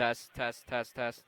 Test, test, test, test.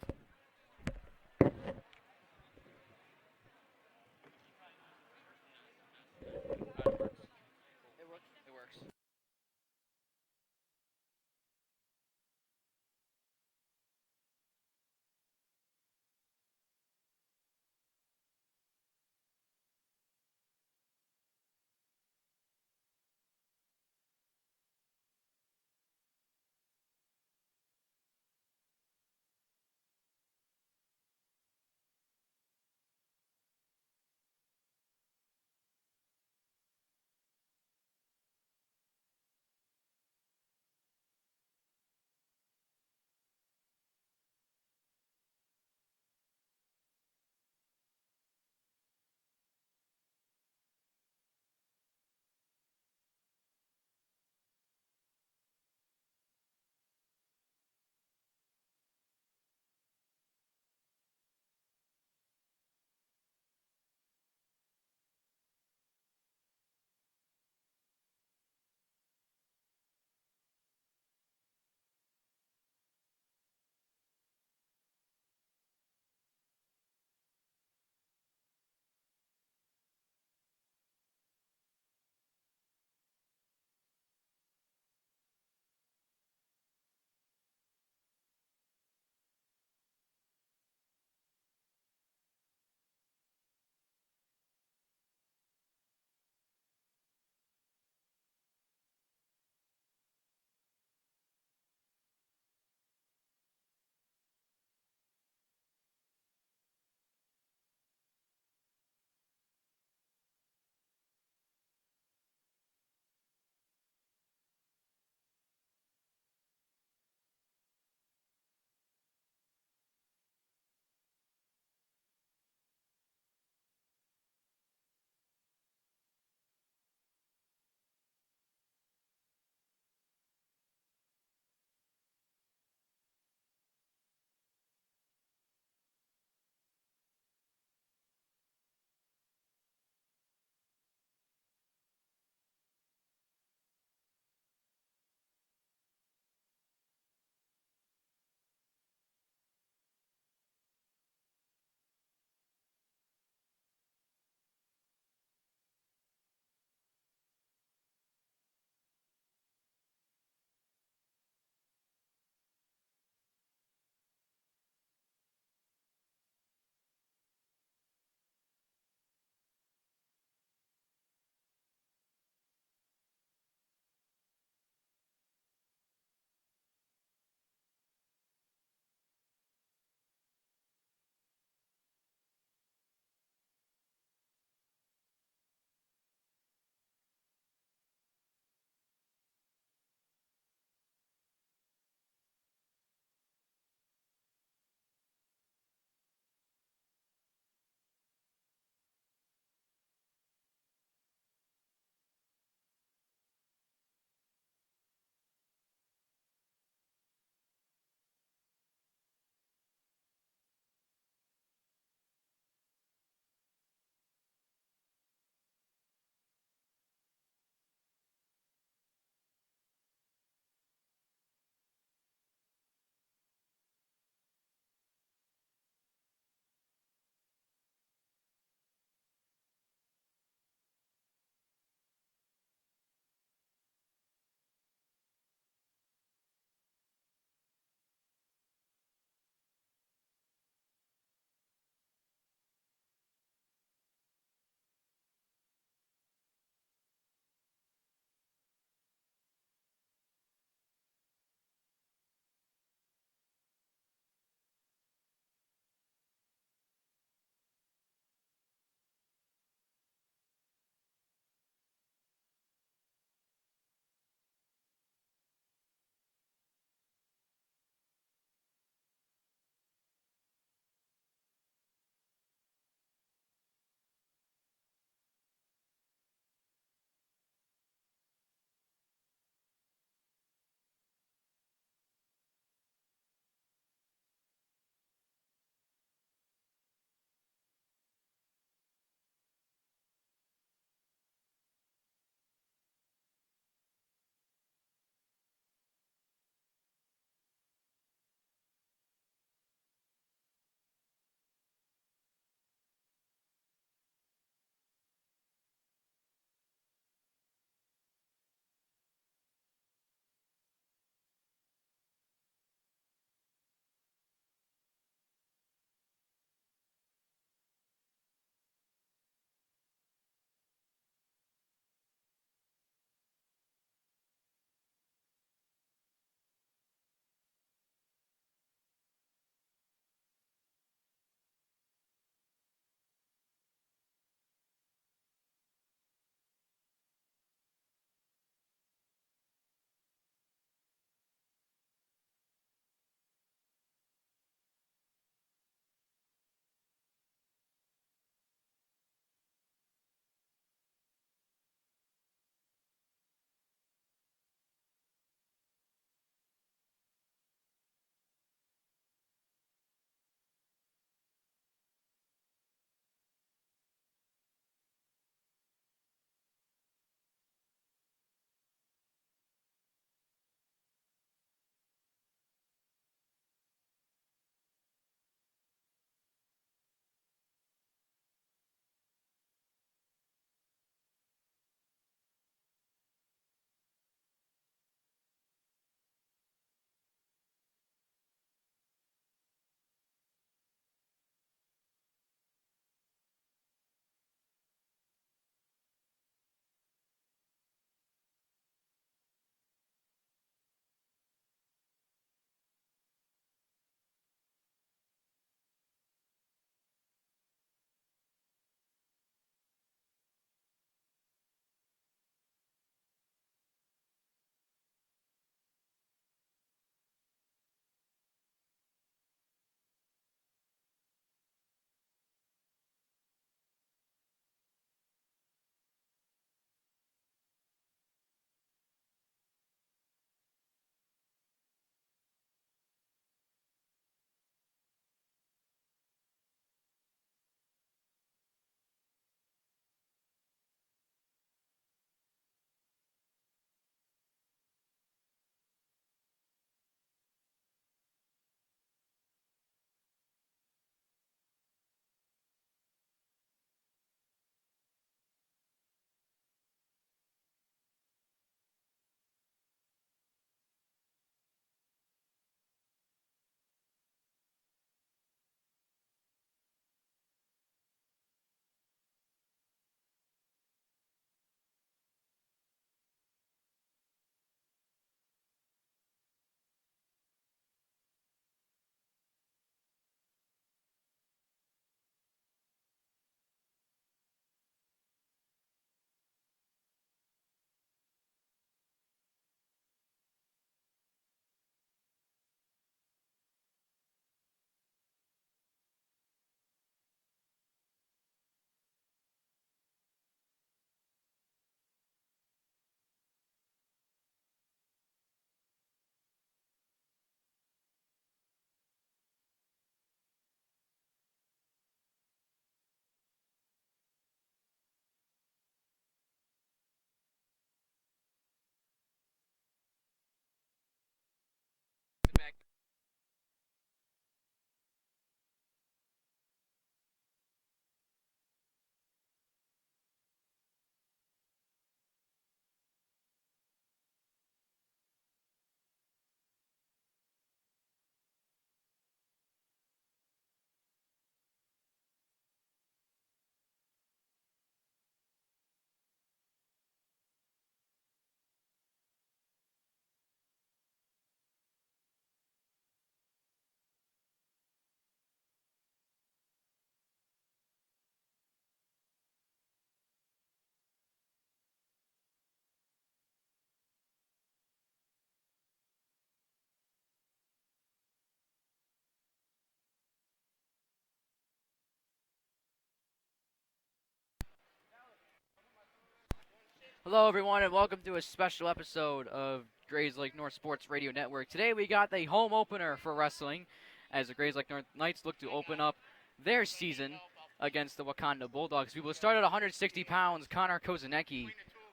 Hello, everyone, and welcome to a special episode of Grayslake North Sports Radio Network. Today, we got the home opener for wrestling as the Grayslake North Knights look to open up their season against the Wauconda Bulldogs. We will start at 160 pounds. Connor Kozanecki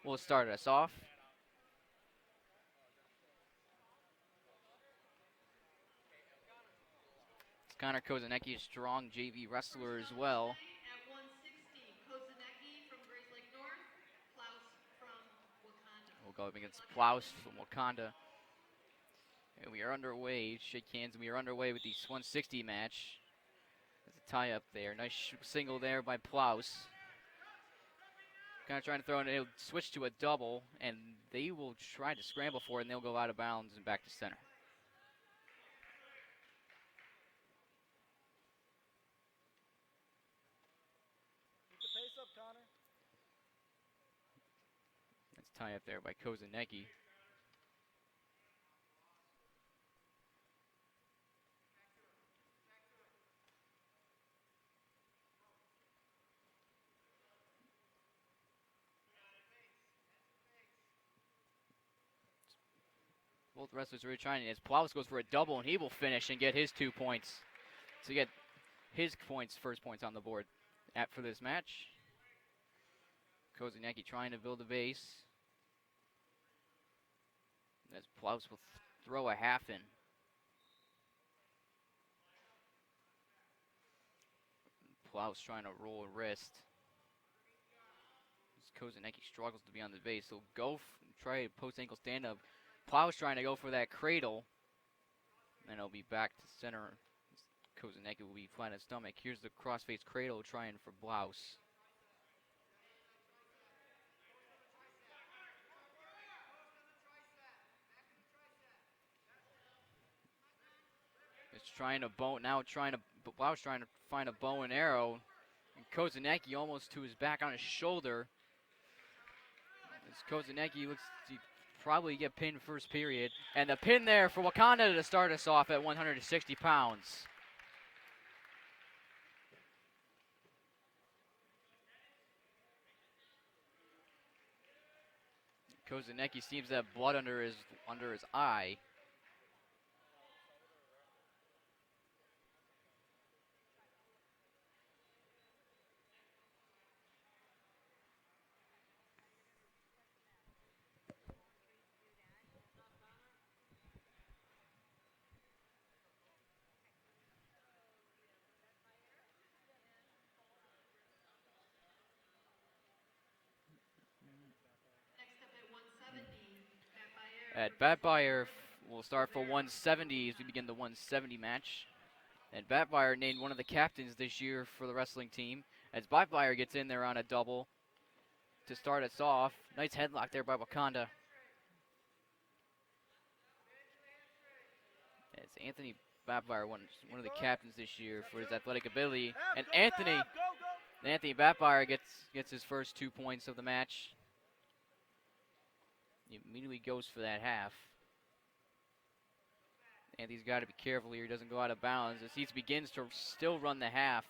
will start us off. Connor Kozanecki, a strong JV wrestler as well. We'll go up against Flores from Wauconda. And we are underway. Shake hands. We are underway with the 160 match. There's a tie up there. Nice single there by Plaus. Kind of trying to throw it. They'll switch to a double, and they will try to scramble for it, and they'll go out of bounds and back to center. Keep the pace up, Connor. That's tie up there by Kozanecki. Both wrestlers are really trying, as Plaus goes for a double, and he will finish and get his 2 points to get his first points on the board for this match. Kozanecki trying to build a base. As Plaus will throw a half in. Plaus trying to roll a wrist. As Kozanecki struggles to be on the base, he'll go try a post ankle stand up. Plaus trying to go for that cradle. And it'll be back to center. Kozanecki will be flat on his stomach. Here's the crossface cradle trying for Plaus. It's trying to Plaus trying to find a bow and arrow. And Kozanecki almost to his back on his shoulder. As Kozanecki looks to probably get pinned first period. And the pin there for Wauconda to start us off at 160 pounds. Kozanecki seems to have blood under his eye. At Batbuyer will start for 170 as we begin the 170 match. And Batbuyer named one of the captains this year for the wrestling team. As Batbuyer gets in there on a double to start us off. Nice headlock there by Wauconda. As Anthony Batbuyer, one of the captains this year for his athletic ability. And Anthony Batbuyer gets his first 2 points of the match. He immediately goes for that half. Anthony's got to be careful here. He doesn't go out of bounds as he begins to still run the half.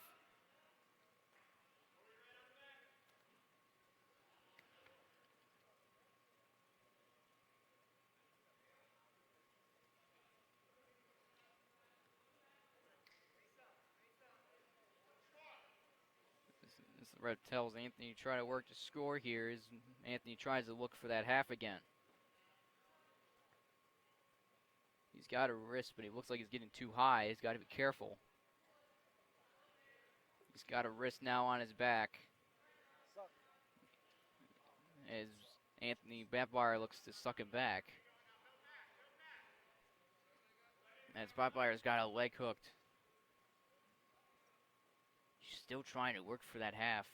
This ref tells Anthony to try to work to score here as Anthony tries to look for that half again. He's got a wrist, but he looks like he's getting too high. He's got to be careful. He's got a wrist now on his back. As Anthony Batbuyer looks to suck him back. As Batbuyer's got a leg hooked. He's still trying to work for that half.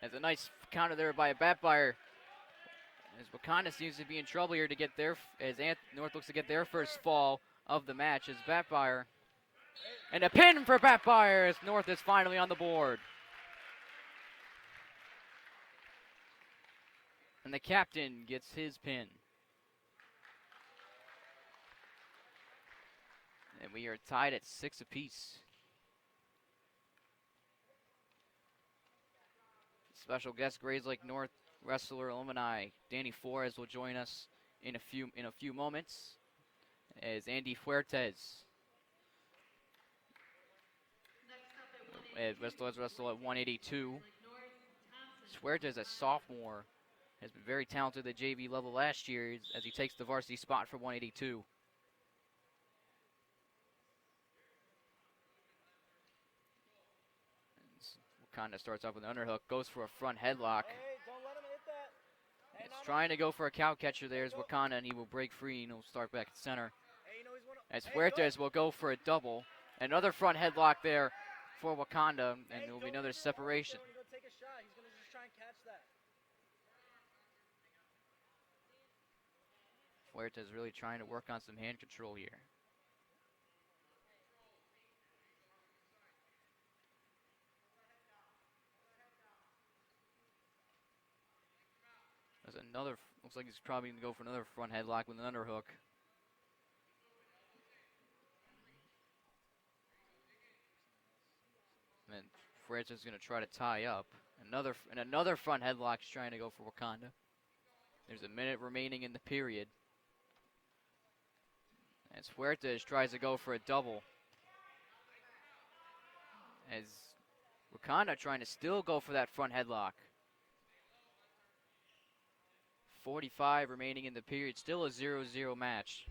As a nice counter there by a Batbuyer. As Wauconda seems to be in trouble here to get North looks to get their first fall of the match as Batbuyer. And a pin for Batbuyer as North is finally on the board. And the captain gets his pin. And we are tied at 6 apiece. Special guest Grayslake North wrestler alumni Danny Flores will join us in a few moments as Andy Fuertes wrestle at 182. Fuertes, a sophomore, has been very talented at JV level last year as he takes the varsity spot for 182. Wauconda starts off with an underhook, goes for a front headlock. Hey, don't let him hit that. Hey, It's trying to go for a cow catcher there as Wauconda, and he will break free and he'll start back at center. Hey, you know he's one As Fuertes will go for a double. Another front headlock there for Wauconda, and there will be another separation. When you go take a shot, he's going to just try and catch that. Fuertes really trying to work on some hand control here. There's another, looks like he's probably going to go for another front headlock with an underhook. And Fuertes is going to try to tie up. Another front headlock is trying to go for Wauconda. There's a minute remaining in the period. As Fuertes tries to go for a double. As Wauconda trying to still go for that front headlock. 45 remaining in the period. Still a 0-0 match.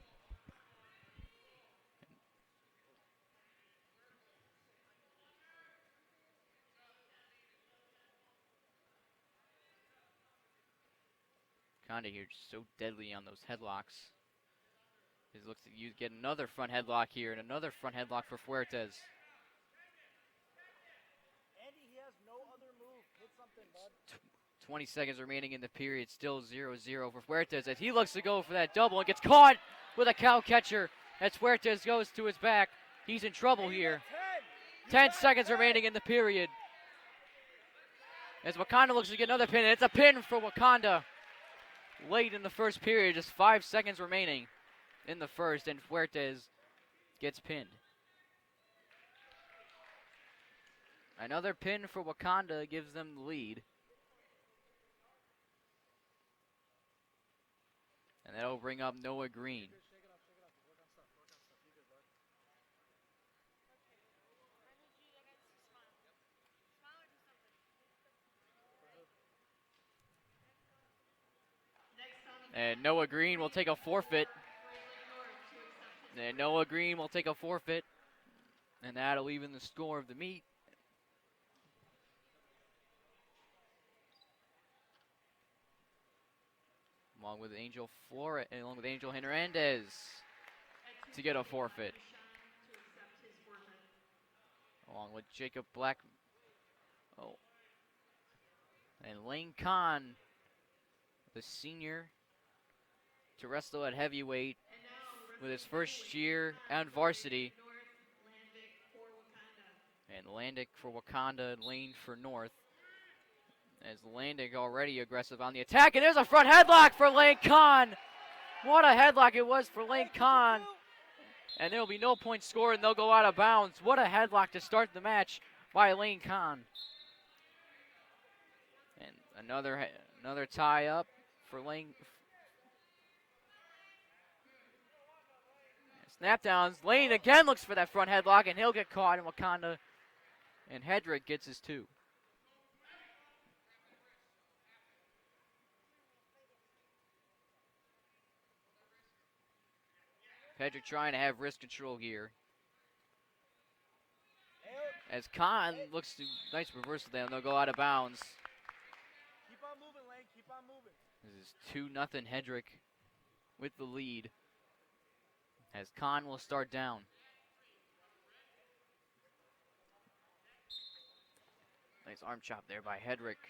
Wauconda here just so deadly on those headlocks. He looks to get another front headlock here and another front headlock for Fuertes. Andy, he has no other move. Hit something, bud. 20 seconds remaining in the period. Still 0-0 for Fuertes as he looks to go for that double and gets caught with a cow catcher as Fuertes goes to his back. He's in trouble here. 10 seconds remaining in the period. As Wauconda looks to get another pin. And it's a pin for Wauconda. Late in the first period, just 5 seconds remaining in the first, and Fuertes gets pinned. Another pin for Wauconda gives them the lead. And that'll bring up Noah Green. Shake it off. Work on stuff. You good, bud. And Noah Green will take a forfeit. And Noah Green will take a forfeit. And that'll even the score of the meet. Along with Angel Flores, along with Angel Hernandez to get a forfeit. Along with Jacob Black. Oh. And Lane Kahn, the senior, to wrestle at heavyweight with his first year on varsity. And Landick for Wauconda, and Lane for North. As Landick already aggressive on the attack, and there's a front headlock for Lane Kahn. What a headlock it was for Lane Kahn. And there will be no point scored, and they'll go out of bounds. What a headlock to start the match by Lane Kahn. And another tie up for Lane. Snap downs. Lane again looks for that front headlock, and he'll get caught in Wauconda. And Hedrick gets his 2. Hedrick trying to have wrist control here. As Kahn looks to nice reversal down, they'll go out of bounds. Keep on moving, Lane. Keep on moving. This is 2-0 Hedrick with the lead. As Kahn will start down. Nice arm chop there by Hedrick.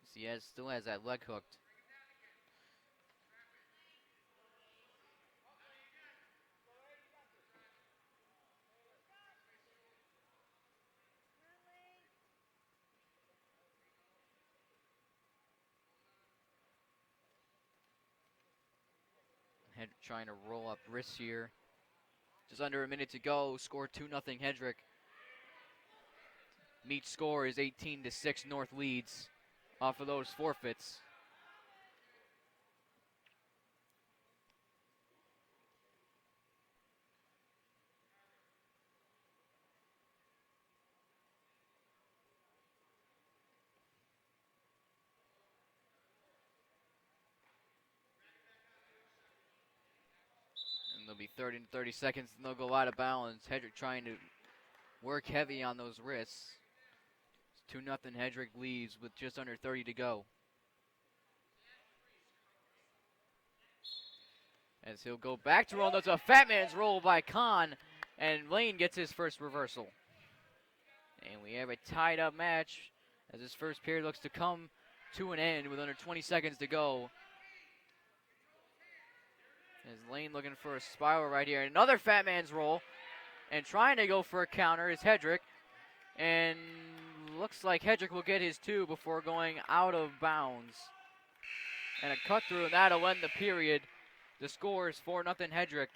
As he still has that leg hooked. Hedrick trying to roll up wrists here. Just under a minute to go. Score 2-0 Hedrick. Meet score is 18-6 North leads off of those forfeits. And there'll be 30 seconds and they'll go out of bounds. Hedrick trying to work heavy on those wrists. 2-0 Hedrick leads with just under 30 to go. As he'll go back to roll. That's a fat man's roll by Khan. And Lane gets his first reversal. And we have a tied up match as this first period looks to come to an end with under 20 seconds to go. As Lane looking for a spiral right here. Another fat man's roll. And trying to go for a counter is Hedrick. And looks like Hedrick will get his 2 before going out of bounds. And a cut through, and that'll end the period. The score is 4-0 Hedrick.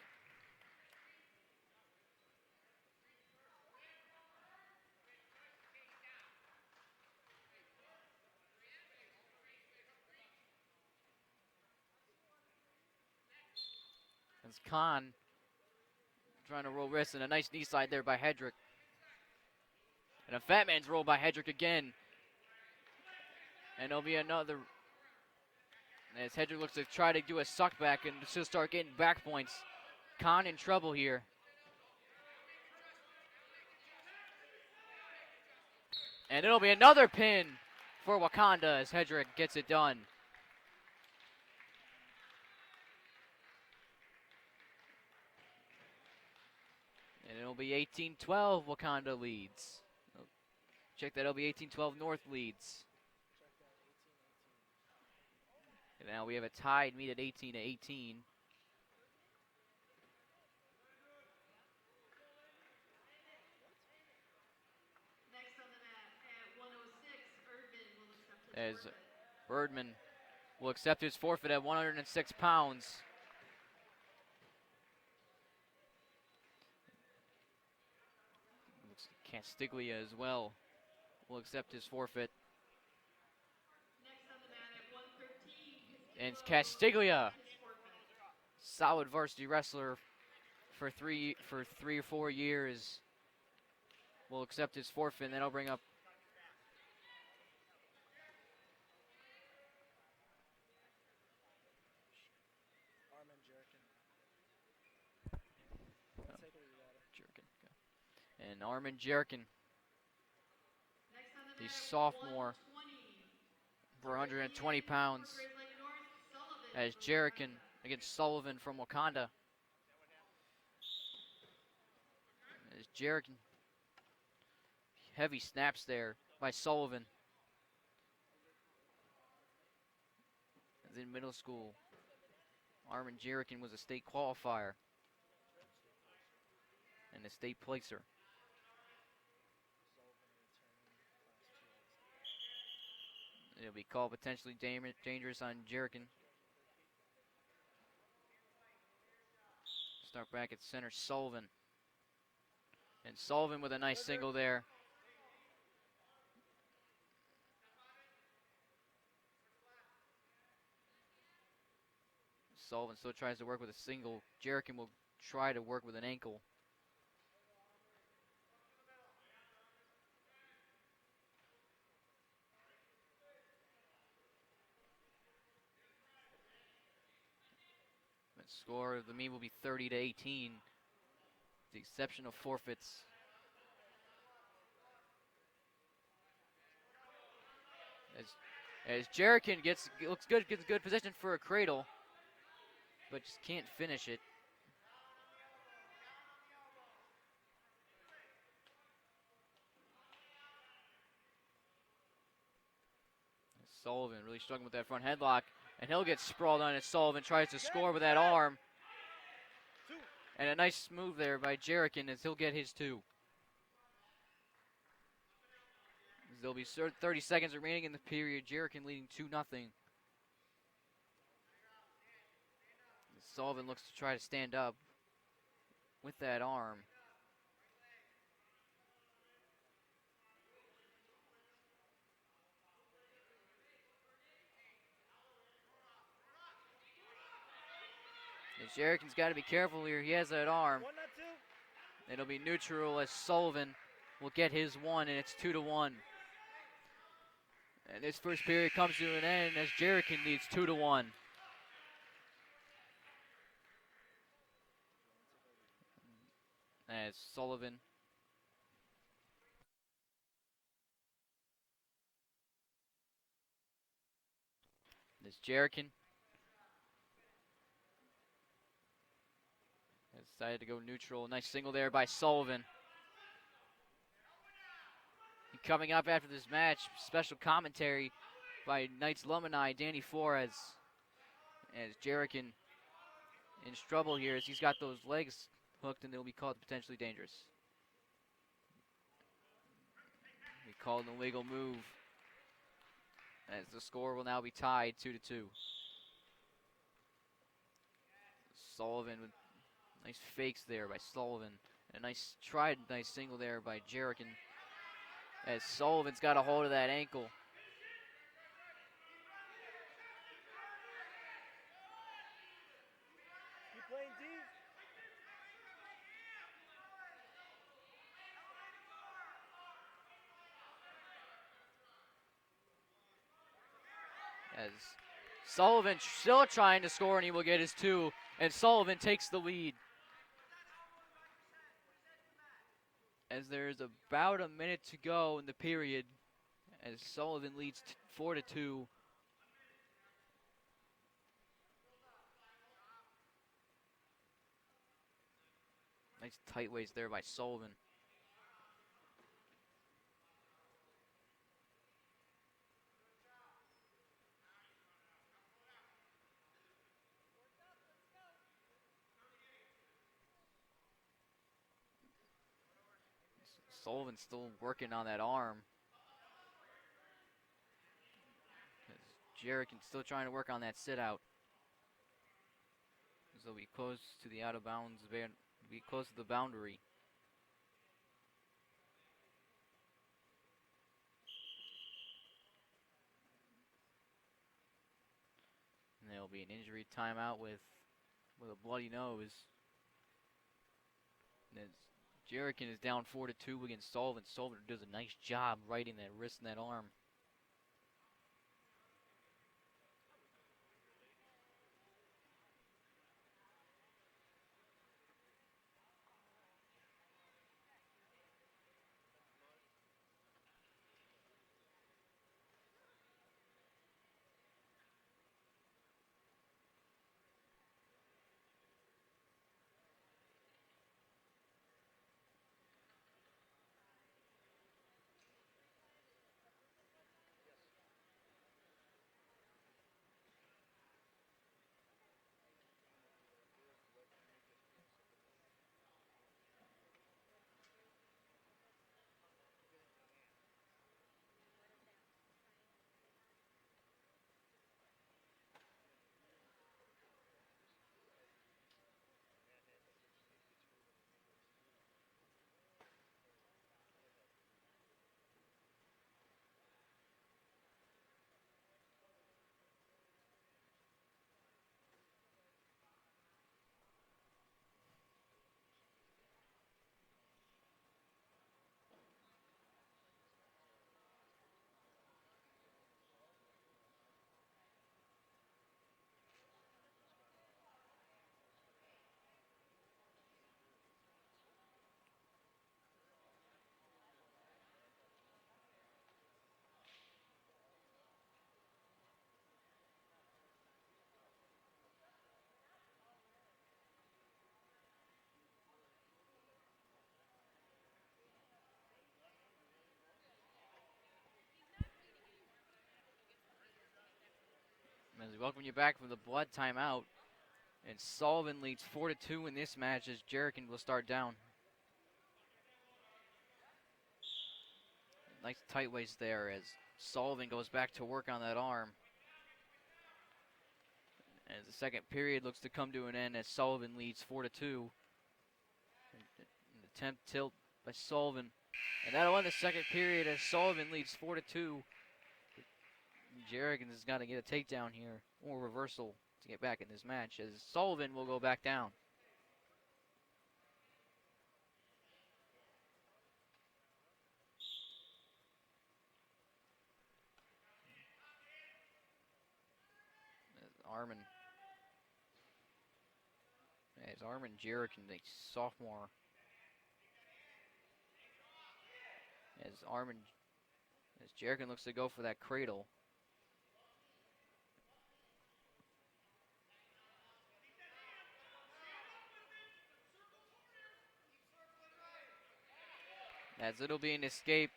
As Khan trying to roll wrists and a nice knee slide there by Hedrick. And a fat man's roll by Hedrick again. And there'll be another. As Hedrick looks to try to do a suck back and still start getting back points. Khan in trouble here. And it'll be another pin for Wauconda as Hedrick gets it done. And it'll be 18-12 Wauconda leads. Check that, it'll be 18-12 North leads. And now we have a tied meet at 18-18. Next on the mat at 106, Erdman will accept his As forfeit. Birdman will accept his forfeit at 106 pounds. Castiglia as well will accept his forfeit. Next on the mat at 113, And it's Castiglia, his forfeit. solid varsity wrestler for three or 4 years, will accept his forfeit. And then I'll bring up Armin Jerkin. Take it with water. Jerkin. And Armin Jerkin, Next on the the mat at sophomore, 120, for 120 pounds, for Grayslake North, Sullivan as will Jerkin accept. against Sullivan from Wauconda. As Jerkin, heavy snaps there by Sullivan. As in middle school, Armin Jerkin was a state qualifier and a state placer. It'll be called potentially dangerous on Jerkin. Start back at center, Sullivan. And Sullivan with a nice single there. Sullivan still tries to work with a single. Jerkin will try to work with an ankle. The score of the meet will be 30-18. The exception of forfeits. As Jerkin gets good position for a cradle, but just can't finish it. Sullivan really struggling with that front headlock, and he'll get sprawled on as Sullivan tries to score with that arm. And a nice move there by Jerkin as he'll get his 2. There'll be 30 seconds remaining in the period. Jerkin leading 2-0. Sullivan looks to try to stand up with that arm. And Jerikin's got to be careful here. He has that arm. 1-2. It'll be neutral as Sullivan will get his one, and it's 2-1. And this first period comes to an end as Jerikin leads 2-1. As Sullivan as Jerikin has decided to go neutral. Nice single there by Sullivan. And coming up after this match, special commentary by Knights Alumni, Danny Flores, as Jerikin in trouble here as he's got those legs hooked and they'll be called potentially dangerous. We called an illegal move as the score will now be tied 2-2. Sullivan with nice fakes there by Sullivan. And a nice single there by Jerikin as Sullivan's got a hold of that ankle. Keep playing D. As Sullivan still trying to score and he will get his two. And Sullivan takes the lead. As there's about a minute to go in the period, as Sullivan leads 4-2. Nice tight waist there by Sullivan. Sullivan's still working on that arm. Jerikin's still trying to work on that sit out. So we close to the out of bounds, be close to the boundary. And there'll be an injury timeout with a bloody nose. And as Jerikin is down 4-2 against Sullivan. Sullivan does a nice job righting that wrist and that arm. As we welcome you back from the blood timeout. And Sullivan leads 4-2 in this match as Jerikin will start down. Nice tight waist there as Sullivan goes back to work on that arm. As the second period looks to come to an end as Sullivan leads 4-2. An attempt tilt by Sullivan. And that'll end the second period as Sullivan leads 4-2. Jerrigan has got to get a takedown here or reversal to get back in this match as Sullivan will go back down. Armin Jerrigan, the sophomore. As Jerrigan looks to go for that cradle. As it'll be an escape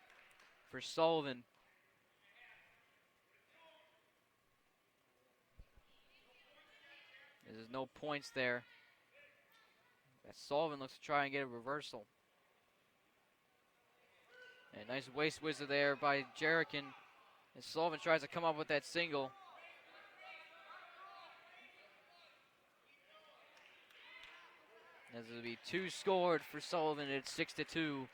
for Sullivan. There's no points there. As Sullivan looks to try and get a reversal. And nice waist wizard there by Jerrigan. As Sullivan tries to come up with that single. As it'll be 2 scored for Sullivan at 6-2.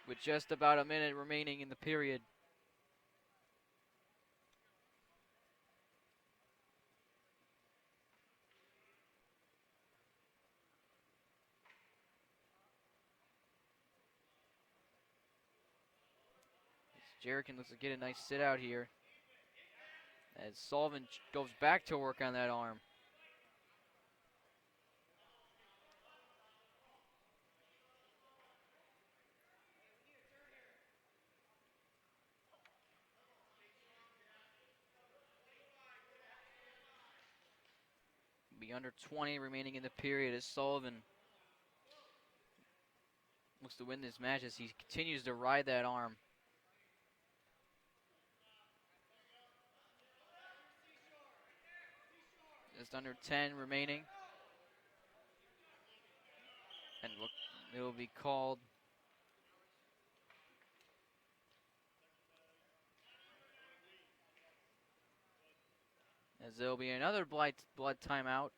With just about a minute remaining in the period. Jerrigan looks to get a nice sit out here. As Sullivan goes back to work on that arm. Be under 20 remaining in the period as Sullivan looks to win this match as he continues to ride that arm. Just under 10 remaining. And it will be called. As there will be another blood timeout.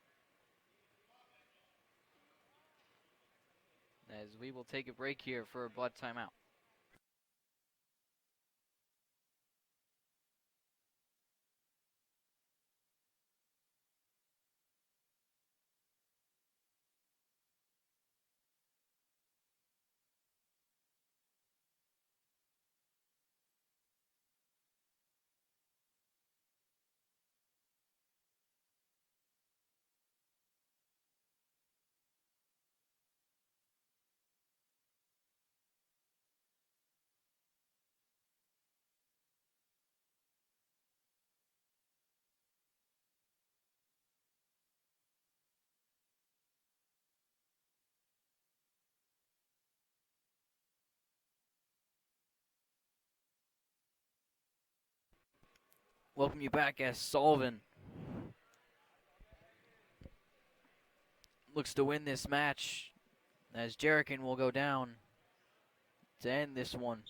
As we will take a break here for a blood timeout. Welcome you back as Sullivan looks to win this match as Jerrigan will go down to end this one.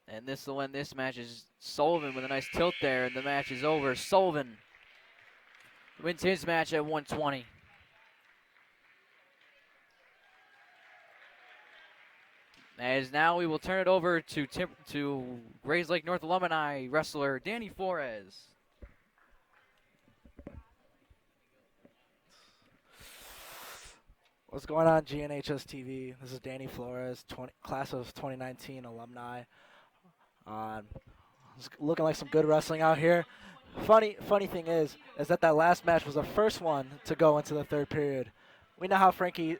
And this will end this match as Sullivan with a nice tilt there, and the match is over. Sullivan wins his match at 120. As now we will turn it over to Grayslake North Alumni wrestler Danny Flores. What's going on, GNHS-TV? This is Danny Flores, class of 2019 alumni. It's looking like some good wrestling out here. Funny thing is that last match was the first one to go into the third period. We know how Frankie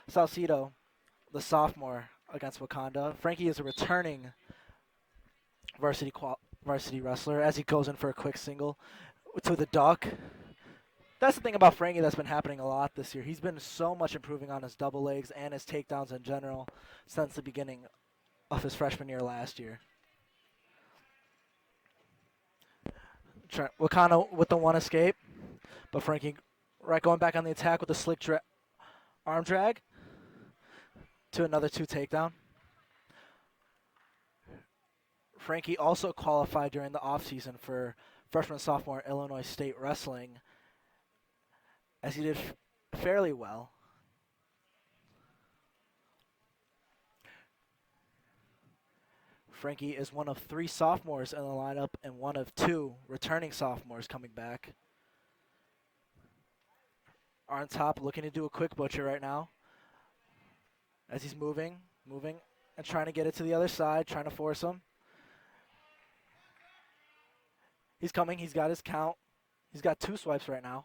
Salcido, the sophomore, against Wauconda. Frankie is a returning varsity wrestler as he goes in for a quick single to the duck. That's the thing about Frankie that's been happening a lot this year. He's been so much improving on his double legs and his takedowns in general since the beginning of his freshman year last year. Wauconda with the one escape, but Frankie going back on the attack with the slick arm drag to another 2 takedown. Frankie also qualified during the offseason for freshman and sophomore Illinois State Wrestling, as he did fairly well. Frankie is one of 3 sophomores in the lineup and one of 2 returning sophomores coming back. On top, looking to do a quick butcher right now. As he's moving, and trying to get it to the other side, trying to force him. He's coming, he's got his count. He's got 2 swipes right now.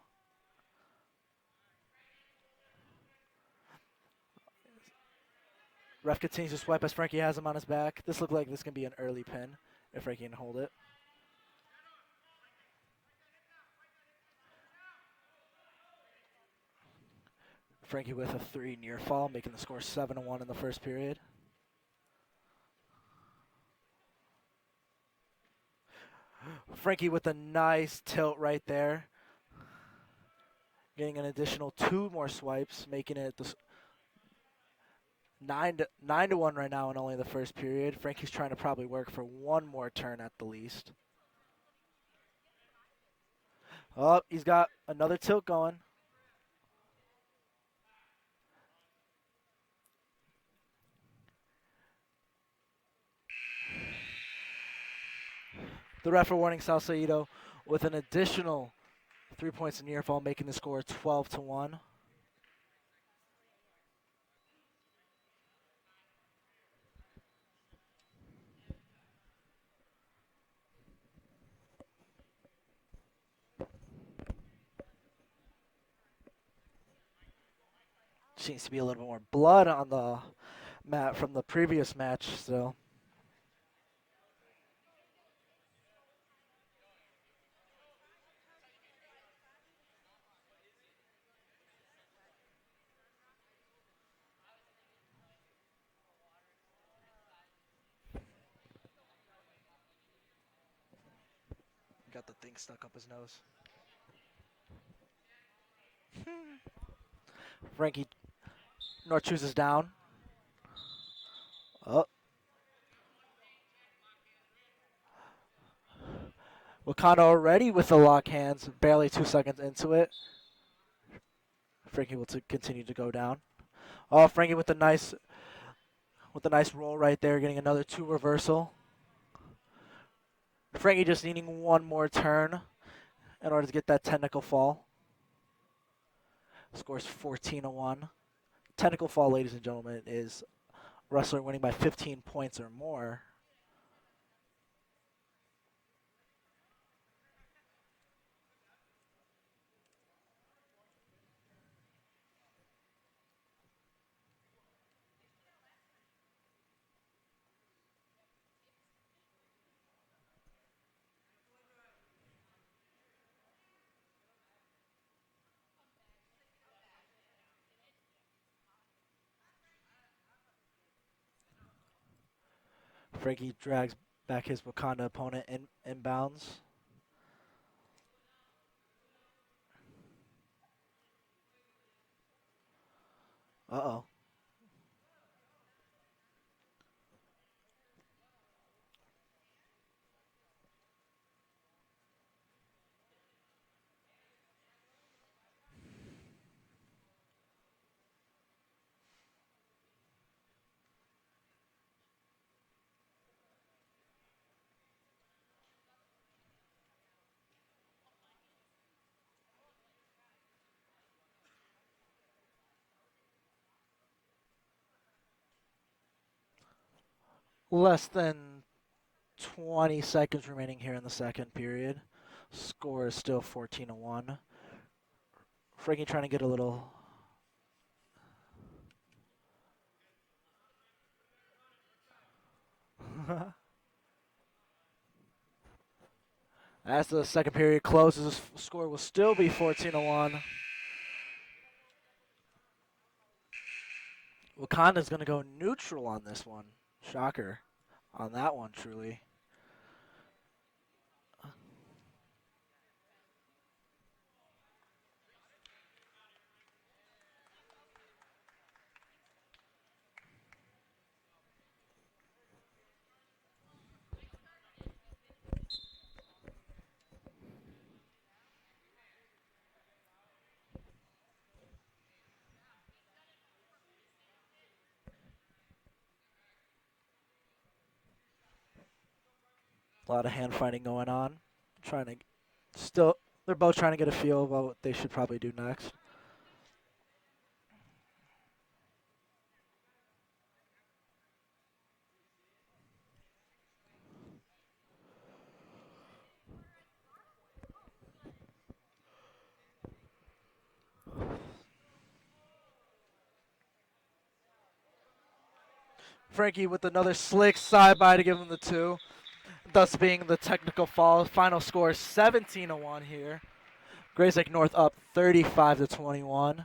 Ref continues to swipe as Frankie has him on his back. This looks like this can be an early pin if Frankie can hold it. Frankie with a 3 near fall, making the score 7-1 in the first period. Frankie with a nice tilt right there. Getting an additional 2 more swipes, making it 9-1 right now in only the first period. Frankie's trying to probably work for 1 more turn at the least. Oh, he's got another tilt going. The ref warning Salcedo with an additional 3 points in near fall, making the score 12-1. Seems to be a little bit more blood on the mat from the previous match still. Got the thing stuck up his nose. Frankie North chooses down. Oh. Wauconda already with the lock hands, barely 2 seconds into it. Frankie will continue to go down. Oh, Frankie with a nice roll right there, getting another 2 reversal. Frankie just needing 1 more turn in order to get that technical fall. Scores 14-1. Technical fall, ladies and gentlemen, is wrestler winning by 15 points or more. Frankie drags back his Wauconda opponent inbounds. Uh-oh. Less than 20 seconds remaining here in the second period. Score is still 14-1. Frankie trying to get a little... As the second period closes, the score will still be 14-1. Wauconda's going to go neutral on this one. Shocker on that one, truly. A lot of hand fighting going on. Trying to still, they're both trying to get a feel about what they should probably do next. Frankie with another slick side by to give him the 2, thus being the technical fall. Final score 17-1 here. Grayslake North up 35-21.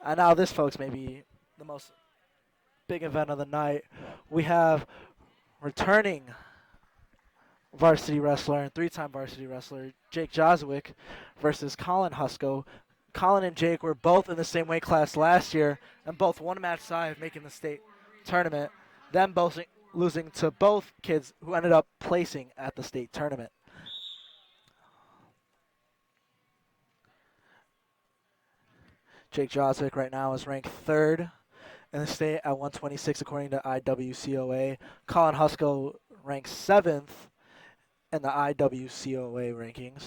And now this, folks, may be the most big event of the night. We have returning varsity wrestler and 3-time varsity wrestler Jake Joswick versus Colin Husko. Colin and Jake were both in the same weight class last year and both one match side of making the state tournament, them both losing to both kids who ended up placing at the state tournament. Jake Joswick right now is ranked 3rd in the state at 126 according to IWCOA. Colin Husko ranks 7th in the IWCOA rankings.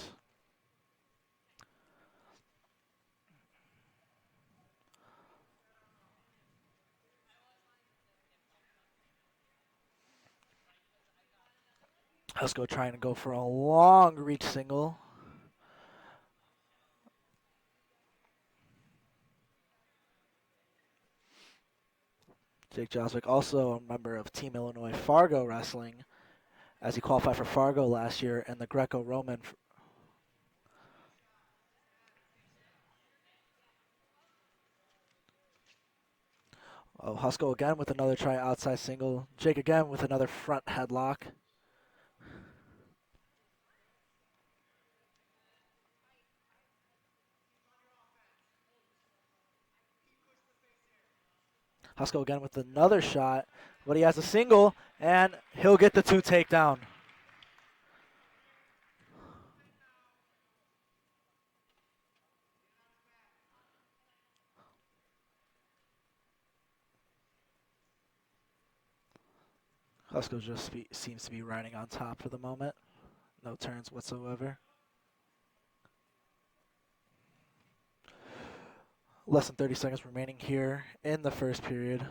Husko trying to go for a long reach single. Jake Joswick, also a member of Team Illinois Fargo Wrestling, as he qualified for Fargo last year in the Greco-Roman. Oh, Husko again with another try outside single. Jake again with another front headlock. Husko again with another shot, but he has a single, and he'll get the 2 takedown. Husko just seems to be riding on top for the moment. No turns whatsoever. Less than 30 seconds remaining here in the first period.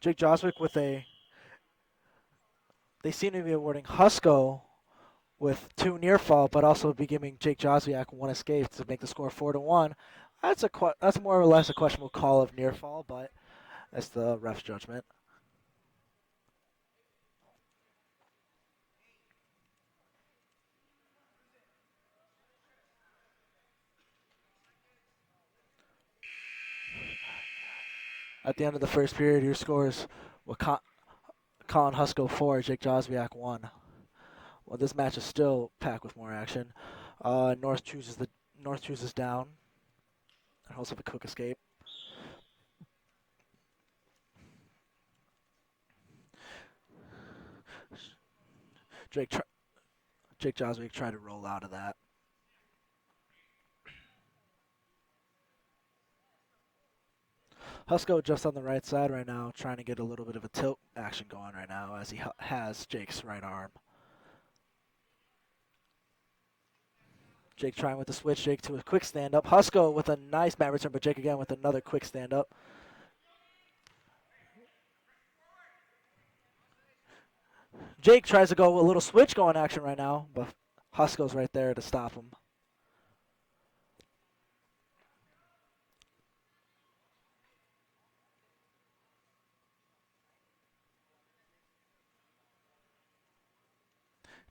Jake Joswick with they seem to be awarding Husko with 2 near fall, but also be giving Jake Joswiak 1 escape to make the score 4-1. That's more or less a questionable call of near fall, but that's the ref's judgment. At the end of the first period, your scores were Colin Husko 4, Jake Joswiak 1. Well, this match is still packed with more action. North chooses down. And also have a quick escape. Jake Joswick tried to roll out of that. Husko just on the right side right now, trying to get a little bit of a tilt action going right now as he has Jake's right arm. Jake trying with the switch, Jake to a quick stand-up. Husko with a nice mat return, but Jake again with another quick stand-up. Jake tries to go a little switch going action right now, but Husko's right there to stop him.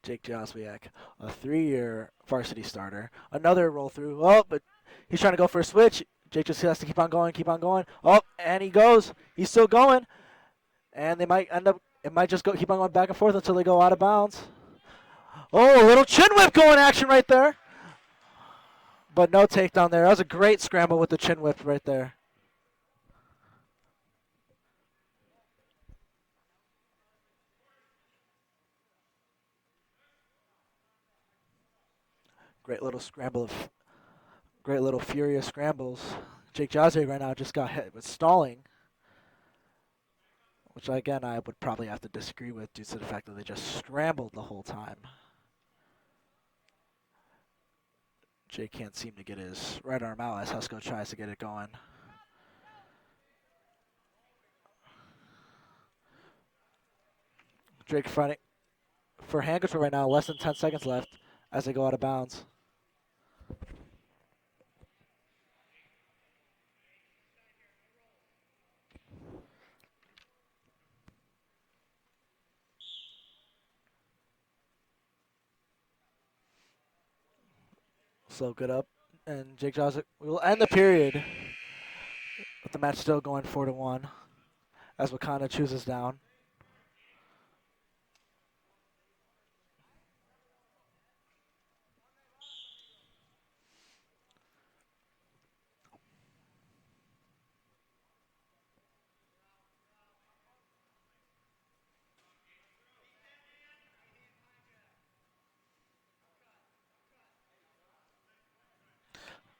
Jake Joswiak, a 3-year varsity starter. Another roll through. Oh, but he's trying to go for a switch. Jake just has to keep on going, keep on going. Oh, and he goes. He's still going. And they might end up, it might just keep on going back and forth until they go out of bounds. Oh, a little chin whip going action right there. But no takedown there. That was a great scramble with the chin whip right there. Great little furious scrambles. Jake Joswiak right now just got hit with stalling, which again I would probably have to disagree with due to the fact that they just scrambled the whole time. Jake can't seem to get his right arm out as Husko tries to get it going. Drake fighting for hand control right now, less than 10 seconds left as they go out of bounds. So good up, and Jake Joswiak will end the period with the match still going 4-1 as Wauconda chooses down.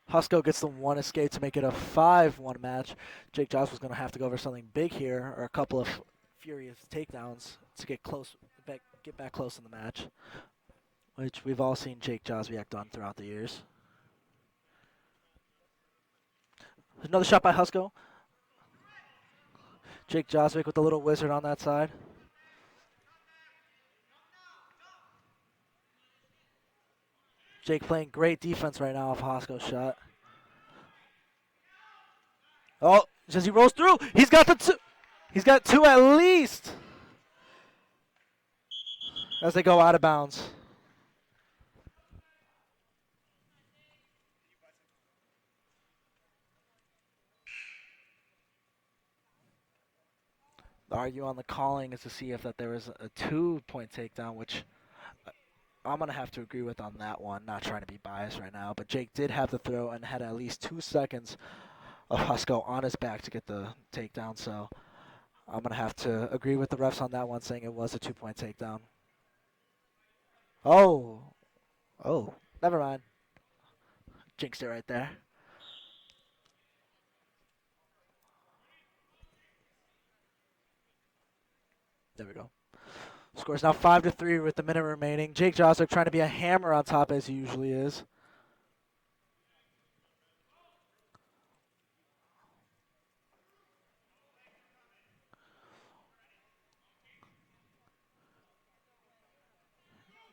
Husko gets the one escape to make it a 5-1 match. Jake Josh was going to have to go over something big here, or a couple of furious takedowns to get close, get back close in the match, which we've all seen Jake Joswiak done throughout the years. Another shot by Husko. Jake Joswiak with the little wizard on that side. Jake playing great defense right now off Husko's shot. Oh, as he rolls through, he's got the two. He's got two at least as they go out of bounds. The argue on the calling is to see if that there was a 2-point takedown, which I'm going to have to agree with on that one. Not trying to be biased right now, but Jake did have the throw and had at least 2 seconds of Husko on his back to get the takedown, so I'm going to have to agree with the refs on that one, saying it was a 2-point takedown. Oh, never mind. Jinxed it right there. There we go. Score's now 5-3 with the minute remaining. Jake Joswiak trying to be a hammer on top as he usually is.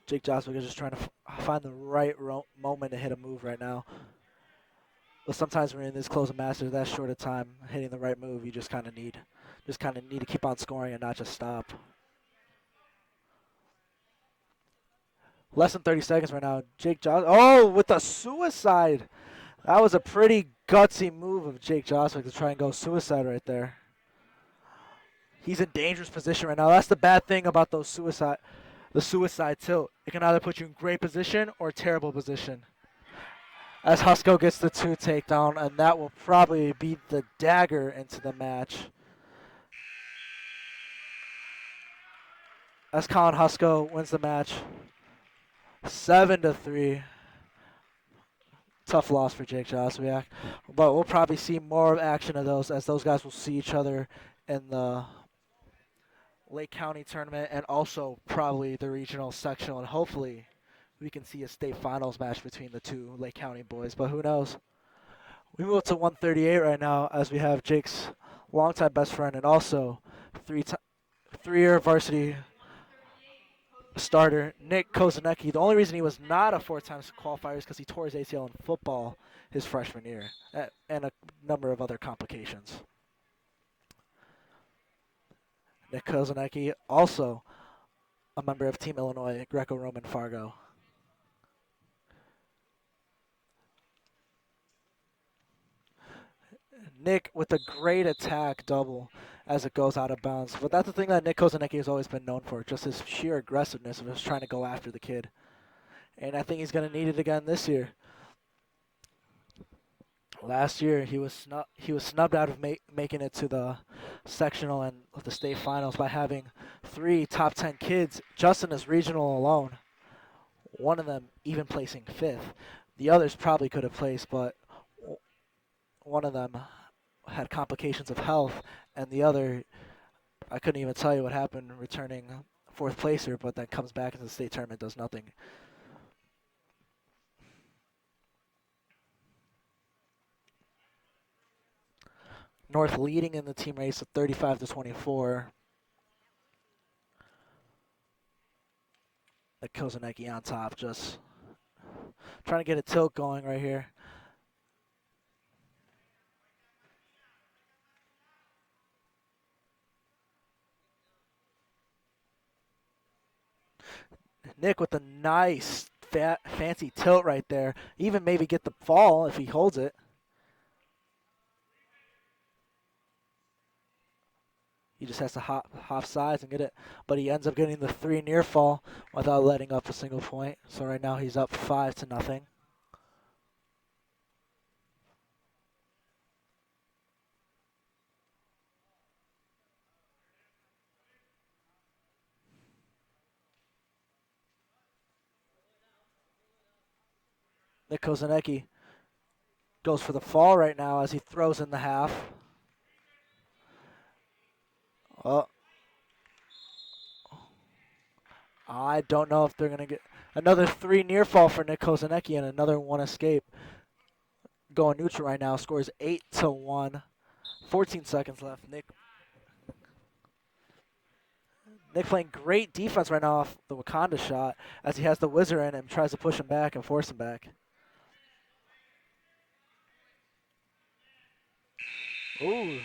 Jake Joswiak is just trying to find the right moment to hit a move right now. But sometimes when you're in this close of matches, that short of time, hitting the right move, you just kind of need to keep on scoring and not just stop. Less than 30 seconds right now. Jake Joswiak, with the suicide. That was a pretty gutsy move of Jake Joswiak to try and go suicide right there. He's in dangerous position right now. That's the bad thing about the suicide tilt. It can either put you in great position or terrible position. As Husko gets the 2 takedown, and that will probably be the dagger into the match. As Colin Husko wins the match, 7-3. Tough loss for Jake Joswiak, but we'll probably see more action of those as those guys will see each other in the Lake County tournament and also probably the regional sectional, and hopefully we can see a state finals match between the 2 Lake County boys, but who knows. We move to 138 right now as we have Jake's longtime best friend and also 3-year varsity starter, Nick Kozanecki. The only reason he was not a 4-time qualifier is because he tore his ACL in football his freshman year and a number of other complications. Nick Kozanecki, also a member of Team Illinois Greco-Roman Fargo. Nick with a great attack double as it goes out of bounds. But that's the thing that Nick Kozanecki has always been known for, just his sheer aggressiveness of just trying to go after the kid. And I think he's going to need it again this year. Last year, he was snubbed out of making it to the sectional and the state finals by having 3 top 10 kids just in his regional alone. One of them even placing 5th. The others probably could have placed, but one of them had complications of health, and the other, I couldn't even tell you what happened, returning fourth placer, but then comes back into the state tournament, does nothing. North leading in the team race of 35-24. The Kozanecki on top, just trying to get a tilt going right here. Nick with a nice fancy tilt right there. Even maybe get the fall if he holds it. He just has to hop sides and get it. But he ends up getting the 3 near fall without letting up a single point. So right now he's up 5-0. Nick Kozanecki goes for the fall right now as he throws in the half. Oh, I don't know if they're going to get another 3 near fall for Nick Kozanecki and another 1 escape. Going neutral right now, scores 8-1. 14 seconds left. Nick playing great defense right now off the Wauconda shot as he has the whizzer in and tries to push him back and force him back. Ooh.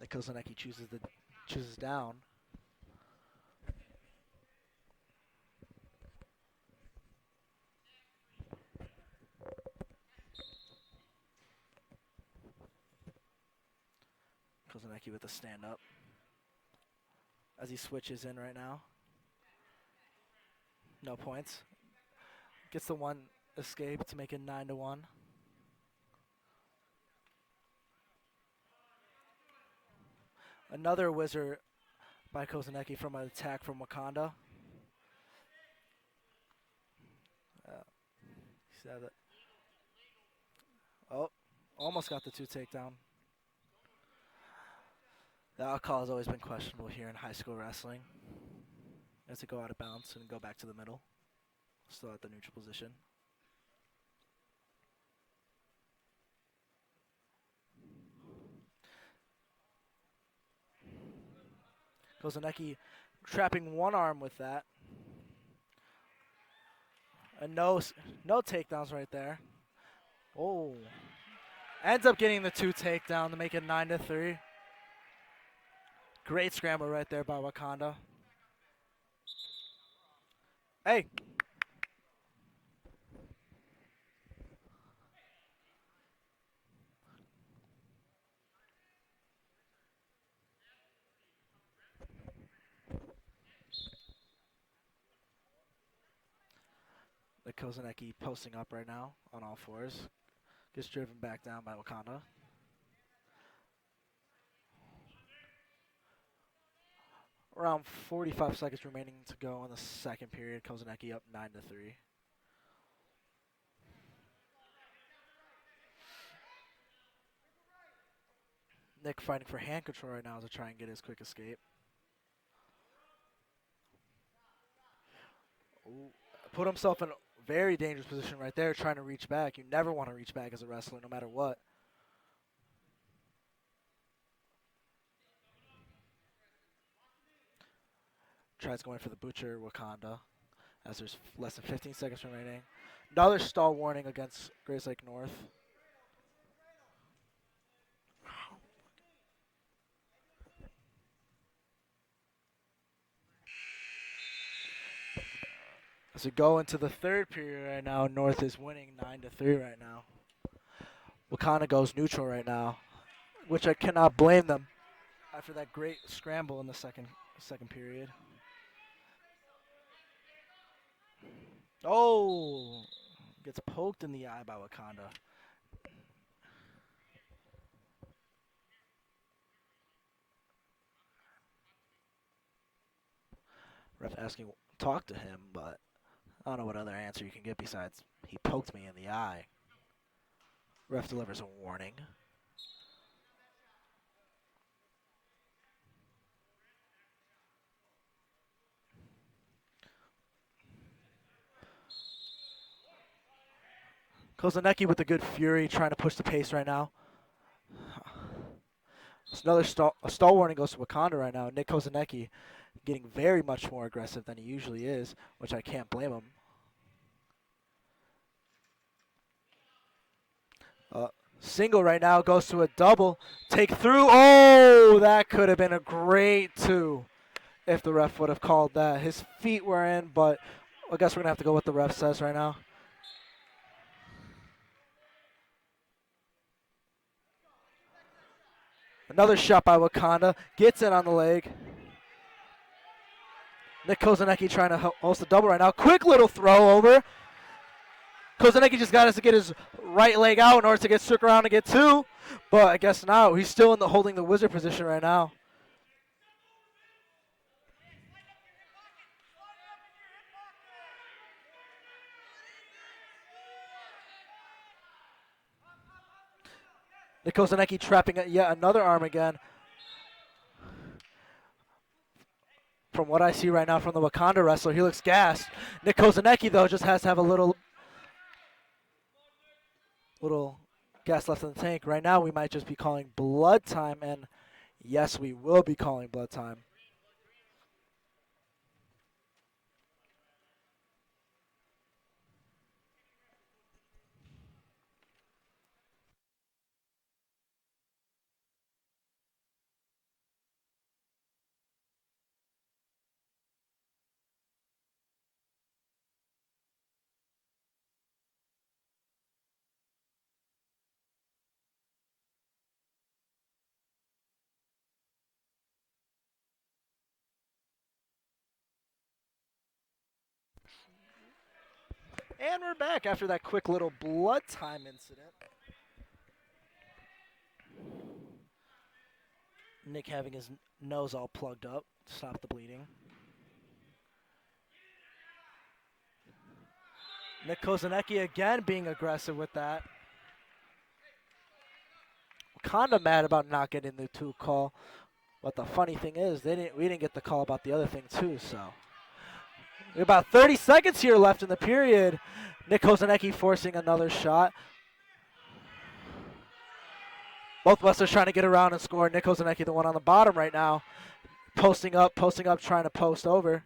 Nick Kozanecki chooses down. Kozanecki with a stand up as he switches in right now. No points. Gets the 1 escape to make it 9-1. Another whizzer by Kozanecki from an attack from Wauconda. Oh, almost got the 2 takedown. The out call has always been questionable here in high school wrestling. As to go out of bounds and go back to the middle. Still at the neutral position. Kozanecki trapping one arm with that. And no takedowns right there. Oh. Ends up getting the 2 takedown to make it 9-3. Great scramble right there by Wauconda. Hey. The Kozanecki posting up right now on all fours. Gets driven back down by Wauconda. Around 45 seconds remaining to go in the second period. Kozanecki up 9-3. Nick fighting for hand control right now to try and get his quick escape. Ooh. Put himself in a very dangerous position right there trying to reach back. You never want to reach back as a wrestler no matter what. Tries going for the butcher, Wauconda, as there's less than 15 seconds remaining. Another stall warning against Grayslake North. As we go into the third period right now, North is winning 9-3 right now. Wauconda goes neutral right now, which I cannot blame them after that great scramble in the second period. Oh, gets poked in the eye by Wauconda. Ref asking, talk to him, but I don't know what other answer you can get besides he poked me in the eye. Ref delivers a warning. Kozanecki with a good fury, trying to push the pace right now. It's another a stall warning goes to Wauconda right now. Nick Kozanecki getting very much more aggressive than he usually is, which I can't blame him. Single right now goes to a double. Take through. Oh, that could have been a great 2 if the ref would have called that. His feet were in, but I guess we're going to have to go with the ref says right now. Another shot by Wauconda. Gets it on the leg. Nick Kozanecki trying to host a double right now. Quick little throw over. Kozanecki just got us to get his right leg out in order to get strict around and get 2. But I guess now he's still in the holding the wizard position right now. Nick Kozanecki trapping yet another arm again. From what I see right now from the Wauconda wrestler, he looks gassed. Nick Kozanecki, though, just has to have a little gas left in the tank. Right now, we might just be calling blood time, and yes, we will be calling blood time. And we're back after that quick little blood time incident. Nick having his nose all plugged up to stop the bleeding. Nick Kozanecki again being aggressive with that. Kinda mad about not getting the 2 call. But the funny thing is, we didn't get the call about the other thing too, so. We have about 30 seconds here left in the period. Nick Kozanecki forcing another shot. Both wrestlers trying to get around and score. Nick Kozanecki, the one on the bottom right now. Posting up, trying to post over.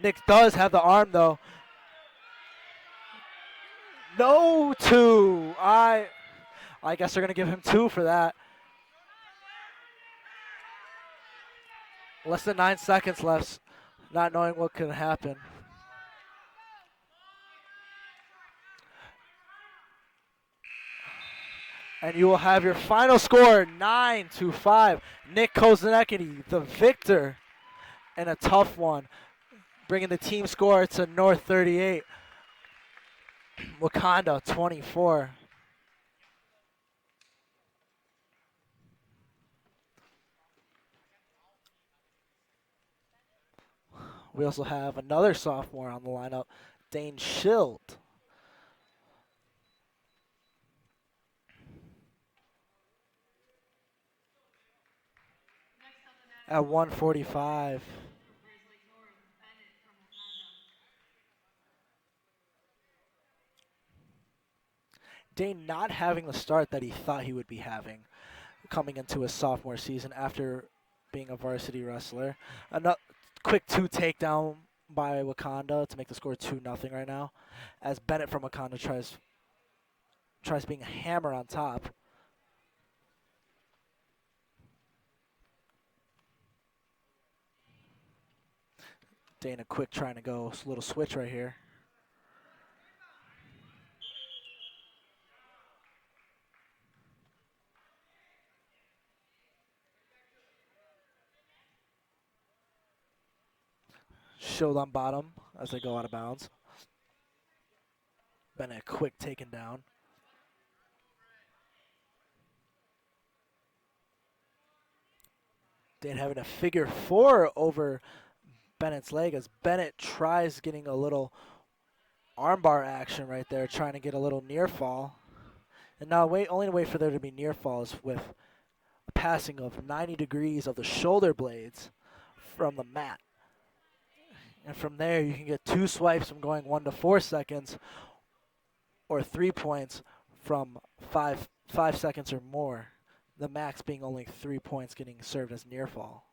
Nick does have the arm, though. No 2. I guess they're going to give him 2 for that. Less than 9 seconds left, not knowing what could happen. And you will have your final score, 9-5. Nick Kozanecki, the victor, and a tough one, bringing the team score to North 38. Wauconda 24. We also have another sophomore on the lineup, Dane Schild. At 145. Dane not having the start that he thought he would be having coming into his sophomore season after being a varsity wrestler. Another quick 2 takedown by Wauconda to make the score 2-0 right now, as Bennett from Wauconda tries being a hammer on top. Dana quick trying to go a little switch right here. Shield on bottom as they go out of bounds. Bennett quick taken down. Dane having a figure 4 over Bennett's leg as Bennett tries getting a little armbar action right there, trying to get a little near fall. And now only way for there to be near fall is with a passing of 90 degrees of the shoulder blades from the mat. And from there, you can get 2 swipes from going 1 to 4 seconds, or 3 points from 5 seconds or more. The max being only 3 points getting served as near fall.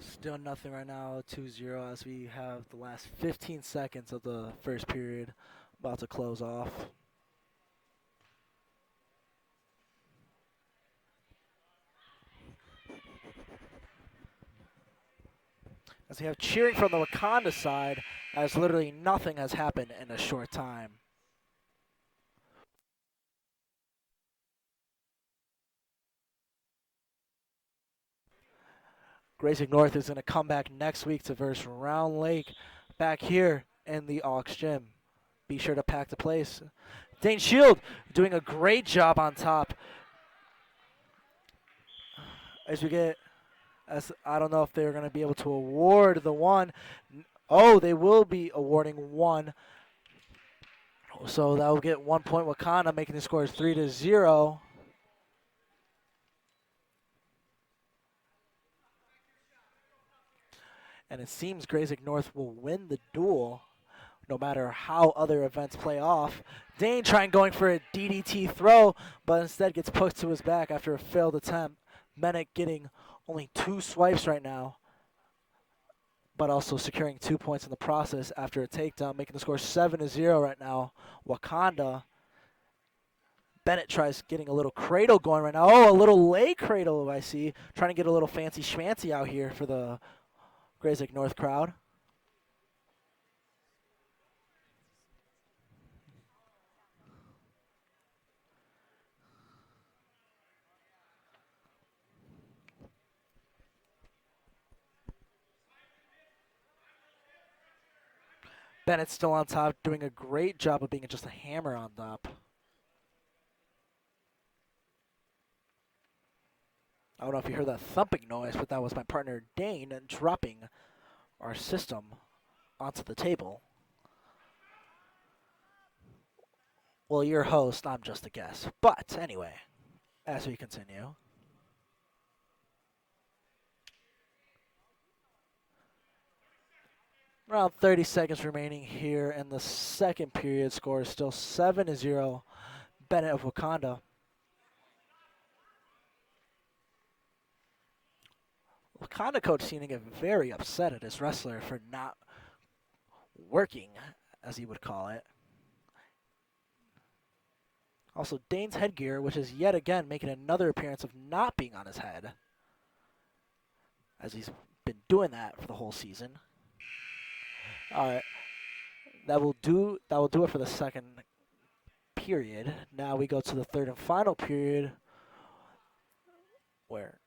Still nothing right now, 2-0 as we have the last 15 seconds of the first period about to close off. As we have cheering from the Wauconda side, as literally nothing has happened in a short time. Grayslake North is going to come back next week to verse Round Lake back here in the Aux Gym. Be sure to pack the place. Dane Shield doing a great job on top. As we get, I don't know if they're going to be able to award the one. Oh, they will be awarding one. So that will get 1 point Wauconda, making the scores 3-0. And it seems Grayslake North will win the duel no matter how other events play off. Dane trying going for a DDT throw, but instead gets pushed to his back after a failed attempt. Menick getting only 2 swipes right now, but also securing 2 points in the process after a takedown, making the score 7-0 right now. Wauconda. Bennett tries getting a little cradle going right now. Oh, a little leg cradle I see. Trying to get a little fancy schmancy out here for the Grayslake North crowd. Bennett's still on top, doing a great job of being just a hammer on top. I don't know if you heard that thumping noise, but that was my partner Dane dropping our system onto the table. Well, your host, I'm just a guest. But anyway, as we continue. Around 30 seconds remaining here in the second period. Score is still 7-0. Bennett of Wauconda. Wauconda coach seeming to get very upset at his wrestler for not working, as he would call it. Also, Dane's headgear, which is yet again making another appearance of not being on his head, as he's been doing that for the whole season. All right, that will do it for the second period. Now we go to the third and final period, where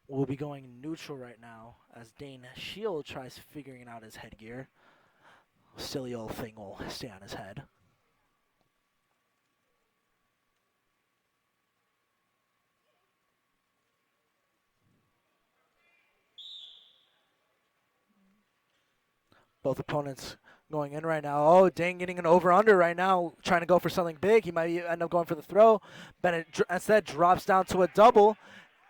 we'll be going neutral right now as Dane Shield tries figuring out his headgear. Silly old thing will stay on his head. Both opponents going in right now. Oh, Dane getting an over-under right now, trying to go for something big. He might end up going for the throw. Bennett instead drops down to a double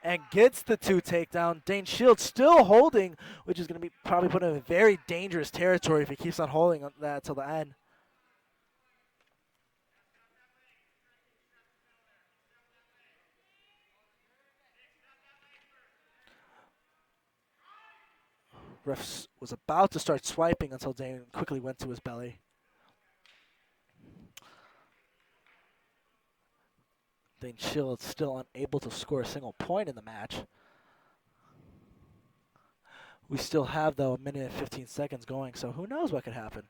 and gets the 2 takedown. Dane Shield still holding, which is going to be probably put in a very dangerous territory if he keeps on holding that till the end. Ref was about to start swiping until Dane quickly went to his belly. Dane Shield still unable to score a single point in the match. We still have, though, a minute and 15 seconds going, so who knows what could happen.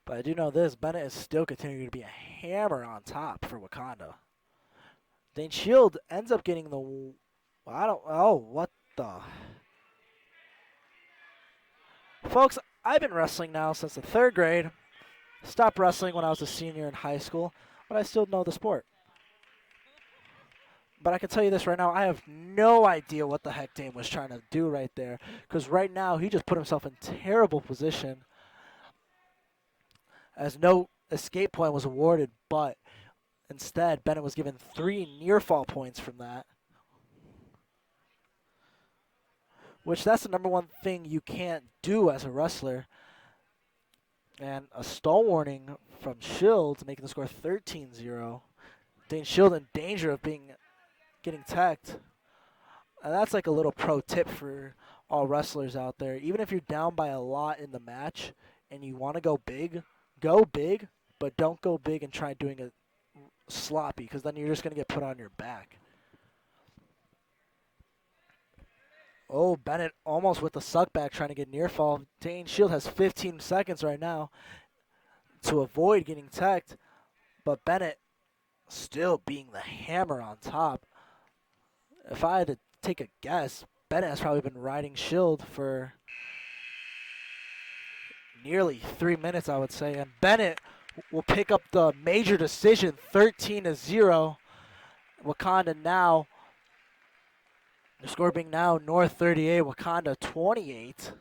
But I do know this, Bennett is still continuing to be a hammer on top for Wauconda. Dane Shield ends up getting the, what the? Folks, I've been wrestling now since the 3rd grade. Stopped wrestling when I was a senior in high school, but I still know the sport. But I can tell you this right now, I have no idea what the heck Dane was trying to do right there. Because right now, he just put himself in terrible position as no escape point was awarded, but instead, Bennett was given 3 near fall points from that. Which that's the number one thing you can't do as a wrestler. And a stall warning from Shield, making the score 13-0. Dane Shield in danger of getting teched. And that's like a little pro tip for all wrestlers out there. Even if you're down by a lot in the match and you want to go big, but don't go big and try doing it sloppy, because then you're just going to get put on your back. Oh, Bennett almost with the suck back trying to get near fall. Dane Shield has 15 seconds right now to avoid getting teched, but Bennett still being the hammer on top. If I had to take a guess, Bennett has probably been riding Shield for nearly 3 minutes, I would say. And Bennett will pick up the major decision, 13-0. Wauconda now, the score being now North 38, Wauconda 28.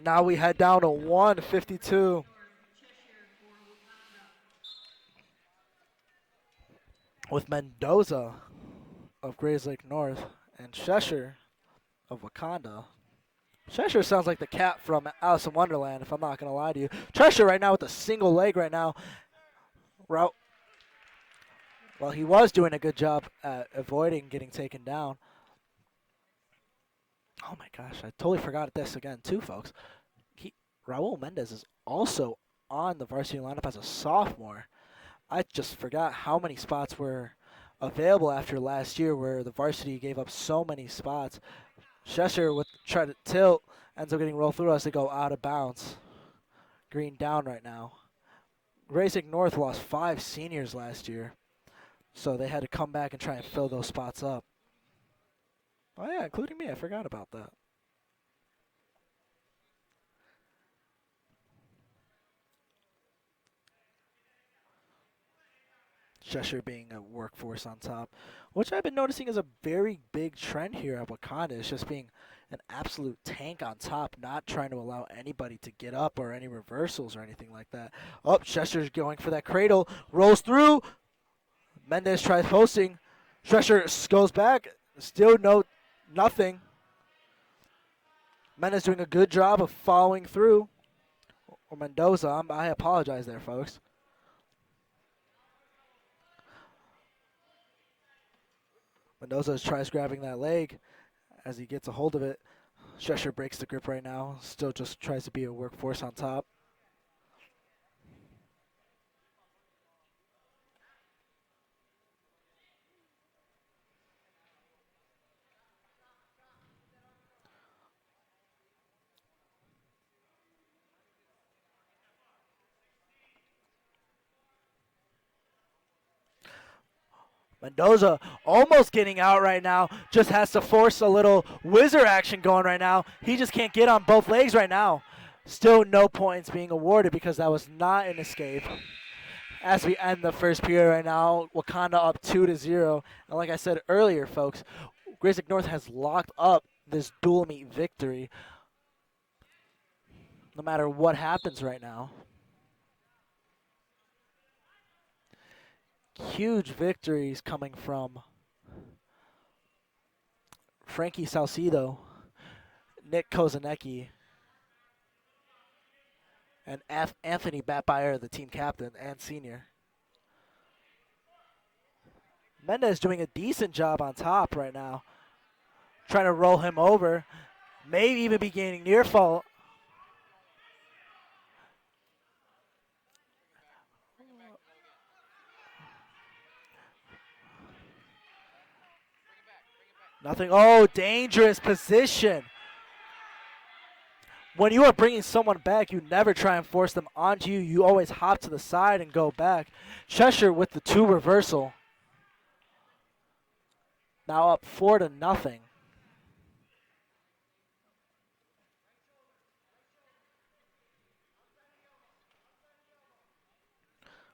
Now we head down to 1:52. With Mendoza of Grayslake North and Cheshire of Wauconda. Cheshire sounds like the cat from Alice in Wonderland, if I'm not going to lie to you. Cheshire right now with a single leg right now. Well, he was doing a good job at avoiding getting taken down. Oh my gosh, I totally forgot this again too, folks. Raul Mendez is also on the varsity lineup as a sophomore. I just forgot how many spots were available after last year where the varsity gave up so many spots. Cheshire would try to tilt, ends up getting rolled through as they go out of bounds. Green down right now. Grayslake North lost 5 seniors last year, so they had to come back and try and fill those spots up. Oh yeah, including me, I forgot about that. Cheshire being a workforce on top, which I've been noticing is a very big trend here at Wauconda. It's just being an absolute tank on top, not trying to allow anybody to get up or any reversals or anything like that. Oh, Cheshire's going for that cradle, rolls through. Mendez tries posting. Cheshire goes back, still nothing. Mendez doing a good job of following through. Or Mendoza, I apologize there, folks. Mendoza tries grabbing that leg as he gets a hold of it. Cheshire breaks the grip right now. Still just tries to be a workforce on top. Mendoza almost getting out right now. Just has to force a little whizzer action going right now. He just can't get on both legs right now. Still no points being awarded because that was not an escape. As we end the first period right now, Wauconda up 2-0. And like I said earlier, folks, Grayslake North has locked up this dual meet victory no matter what happens right now. Huge victories coming from Frankie Salcido, Nick Kozanecki, and Anthony Batbuyer, the team captain and senior. Mendez doing a decent job on top right now. Trying to roll him over. Maybe even be gaining near fall. Nothing. Oh, dangerous position. When you are bringing someone back, you never try and force them onto you. You always hop to the side and go back. Cheshire with the 2 reversal. Now up 4-0.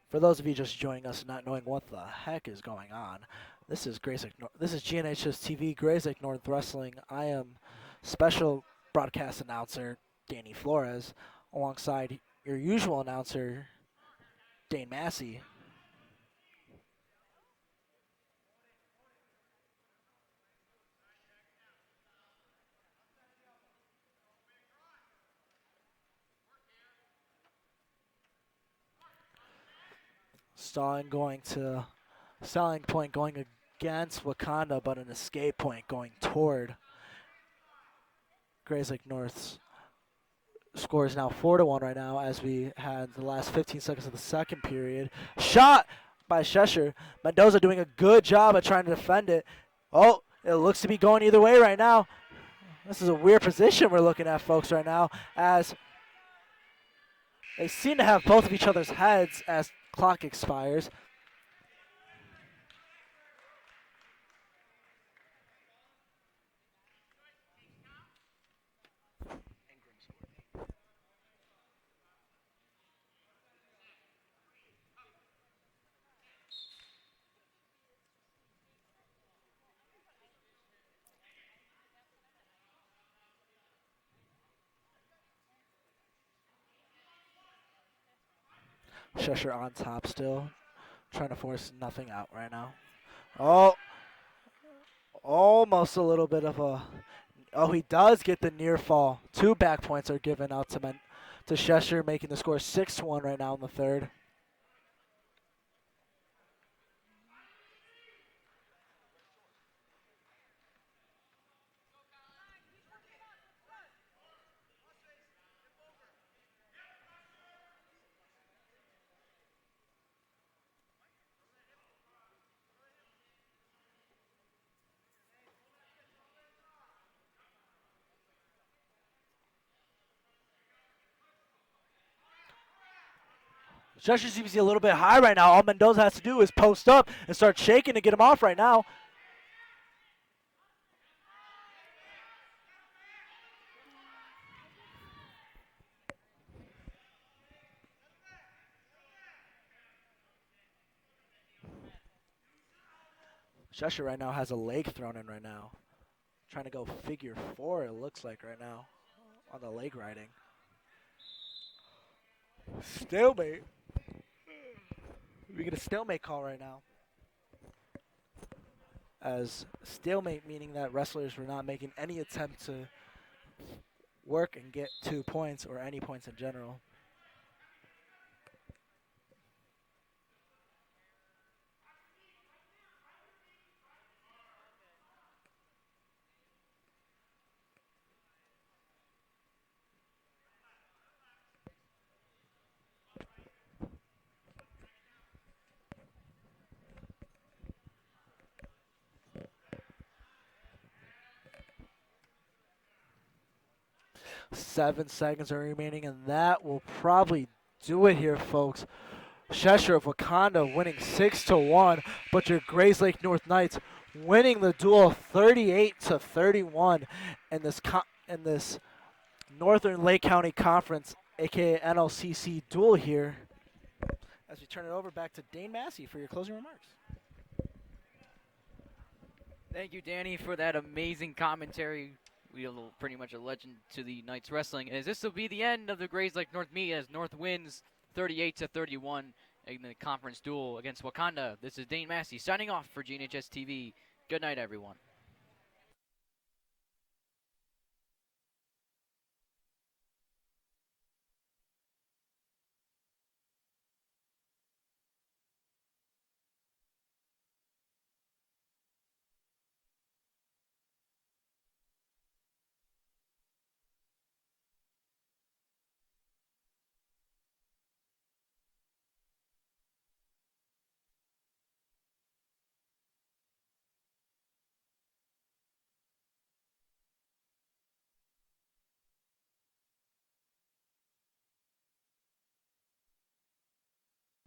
For those of you just joining us and not knowing what the heck is going on, this is This is GNHS-TV, Grayslake North Wrestling. I am special broadcast announcer Danny Flores, alongside your usual announcer Dane Massey. Stalling point going against Wauconda, but an escape point going toward Grayslake North's. Score is now 4-1 right now, as we had the last 15 seconds of the second period. Shot by Cheshire. Mendoza doing a good job at trying to defend it. Oh, it looks to be going either way right now. This is a weird position we're looking at, folks, right now, as they seem to have both of each other's heads as clock expires. Cheshire on top still, trying to force nothing out right now. Oh, almost a little bit of a. Oh, he does get the near fall. 2 back points are given out to Cheshire, making the score 6-1 right now in the third. Cheshire seems to be a little bit high right now. All Mendoza has to do is post up and start shaking to get him off right now. Cheshire right now has a leg thrown in right now. Trying to go figure 4, it looks like right now, on the leg riding. Stalemate. We get a stalemate call right now. As stalemate meaning that wrestlers were not making any attempt to work and get 2 points or any points in general. Seven seconds are remaining, and that will probably do it here, folks. Cheshire of Wauconda winning 6-1, but your Grayslake North Knights winning the duel 38-31 in this Northern Lake County Conference, aka NLCC duel here. As we turn it over back to Dane Massey for your closing remarks. Thank you, Danny, for that amazing commentary. We are pretty much a legend to the Knights Wrestling. As this will be the end of the Grayslake North meet as North wins 38-31 in the conference duel against Wauconda. This is Dane Massey signing off for GNHS-TV. Good night, everyone.